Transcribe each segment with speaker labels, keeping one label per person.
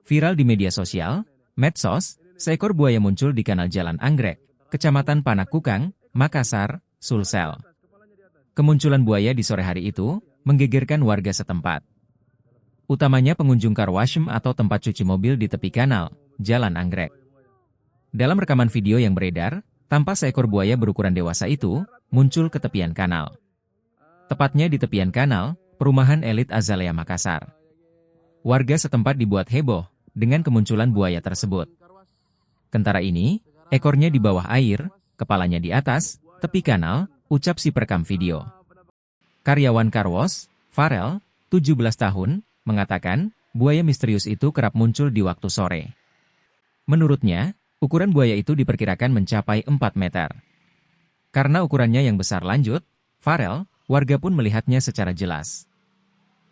Speaker 1: Viral di media sosial, medsos, seekor buaya muncul di kanal Jalan Anggrek, Kecamatan Panakukang, Makassar, Sulsel. Kemunculan buaya di sore hari itu menggegerkan warga setempat. Utamanya pengunjung car wash atau tempat cuci mobil di tepi kanal, Jalan Anggrek. Dalam rekaman video yang beredar, tampak seekor buaya berukuran dewasa itu muncul ke tepian kanal. Tepatnya di tepian kanal, perumahan elit Azalea Makassar. Warga setempat dibuat heboh dengan kemunculan buaya tersebut. Kentara ini, ekornya di bawah air, kepalanya di atas, tepi kanal, ucap si perekam video. Karyawan car wash, Farel, 17 tahun, mengatakan, buaya misterius itu kerap muncul di waktu sore. Menurutnya, ukuran buaya itu diperkirakan mencapai 4 meter. Karena ukurannya yang besar lanjut, Farel, warga pun melihatnya secara jelas.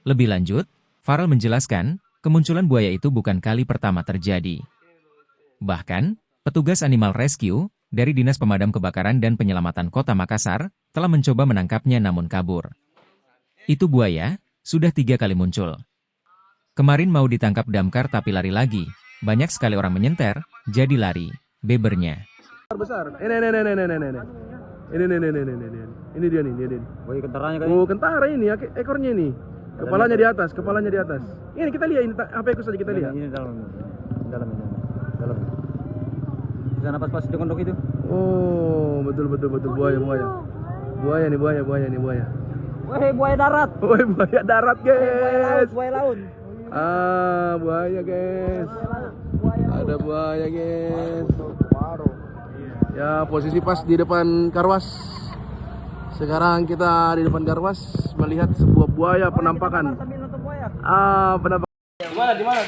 Speaker 1: Lebih lanjut, Farel menjelaskan, kemunculan buaya itu bukan kali pertama terjadi. Bahkan, petugas Animal Rescue dari Dinas Pemadam Kebakaran dan Penyelamatan Kota Makassar telah mencoba menangkapnya namun kabur. Itu buaya, sudah 3 kali muncul. Kemarin mau ditangkap damkar tapi lari lagi. Banyak sekali orang menyenter, jadi lari, bebernya.
Speaker 2: Besar. Ini dia nih.
Speaker 3: Buaya kentaranya kan?
Speaker 2: Oh, kentara ini, ekornya ini. Kepalanya di atas. Ini kita lihat, ini apa ekor saja kita lihat.
Speaker 3: Ini dalam. Bisa napas pas itu kondok itu.
Speaker 2: Oh, betul buaya. Buaya nih.
Speaker 3: Woi, buaya darat.
Speaker 2: Woi, buaya darat, guys.
Speaker 3: Buaya laut.
Speaker 2: Buaya, guys. Ada buaya, guys. Ya, posisi pas di depan karwas. Sekarang kita di depan karwas melihat sebuah buaya penampakan. Penampakan. Di mana?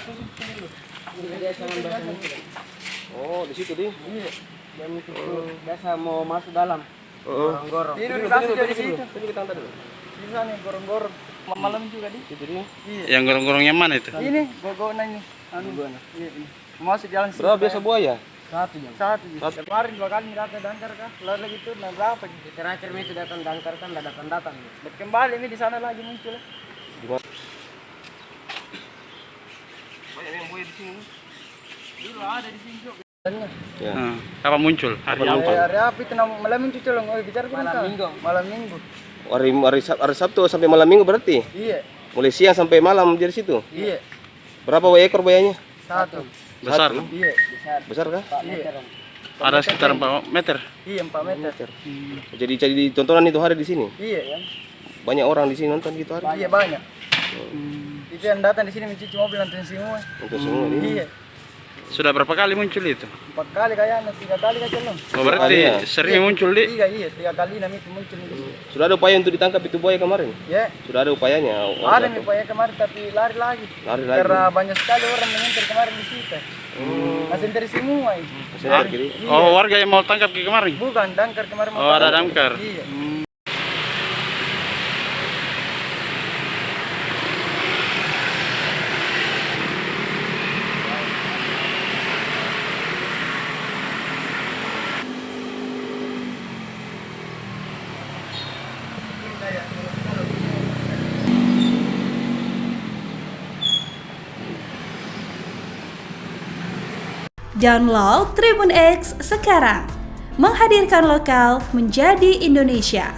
Speaker 2: Oh, di situ deh.
Speaker 4: Iya. Biasa mau masuk dalam. Gorong-gorong.
Speaker 2: Ini di situ. Coba kita angkat dulu.
Speaker 4: Di sana gorong-gorong. Malam juga di.
Speaker 2: Situ deh.
Speaker 4: Iya.
Speaker 5: Yang gorong-gorongnya mana itu?
Speaker 4: Ini gogonan ini. Iya, ini. Masuk jalan sini.
Speaker 2: Berapa biasa buaya?
Speaker 4: Satu. Kemarin 2 kali datang dangkar kah? Lalu lagi itu berapa gitu. Terakhir itu datang dangkar kan enggak datang. Kembali ini di sana lagi muncul.
Speaker 2: Di mana? Banyak yang buaya di sini.
Speaker 4: Dulu ada di sini juga.
Speaker 2: Ya.
Speaker 5: Apa muncul? Hari apa?
Speaker 4: Hari apa itu malam muncul loh. Bicara malam minggu.
Speaker 2: Hari Sabtu sampai malam Minggu berarti?
Speaker 4: Iya.
Speaker 2: Mulai siang sampai malam di situ?
Speaker 4: Iya.
Speaker 2: Berapa ekor buayanya?
Speaker 4: 1.
Speaker 5: Besar?
Speaker 4: Iya.
Speaker 2: Besar kah?
Speaker 4: Iya.
Speaker 5: Ada sekitar 4 meter.
Speaker 4: Iya 4 meter.
Speaker 2: Jadi tontonan itu hari di sini?
Speaker 4: Iya kan.
Speaker 2: Banyak orang di sini nonton gitu hari?
Speaker 4: Iya banyak. Itu yang datang di sini mencuci mobil nonton semua.
Speaker 2: Untuk semua ini?
Speaker 4: Iya.
Speaker 5: Sudah berapa kali muncul itu?
Speaker 4: 4 kali kayaknya, 3 kali kayaknya belum.
Speaker 5: Oh, berarti sering muncul di?
Speaker 4: Iya, 3 kali itu muncul.
Speaker 2: Sudah ada upaya untuk ditangkap itu buaya kemarin?
Speaker 4: Ya.
Speaker 2: Sudah ada upayanya?
Speaker 4: Ada upaya kemarin tapi lari lagi. Karena banyak sekali orang mengincar kemarin di situ. Masih dari semua itu.
Speaker 5: Oh, warga yang mau tangkap kemarin?
Speaker 4: Bukan, dangkar kemarin.
Speaker 5: Oh, ada damkar.
Speaker 4: Iya.
Speaker 6: Download Tribun X sekarang, menghadirkan lokal menjadi Indonesia.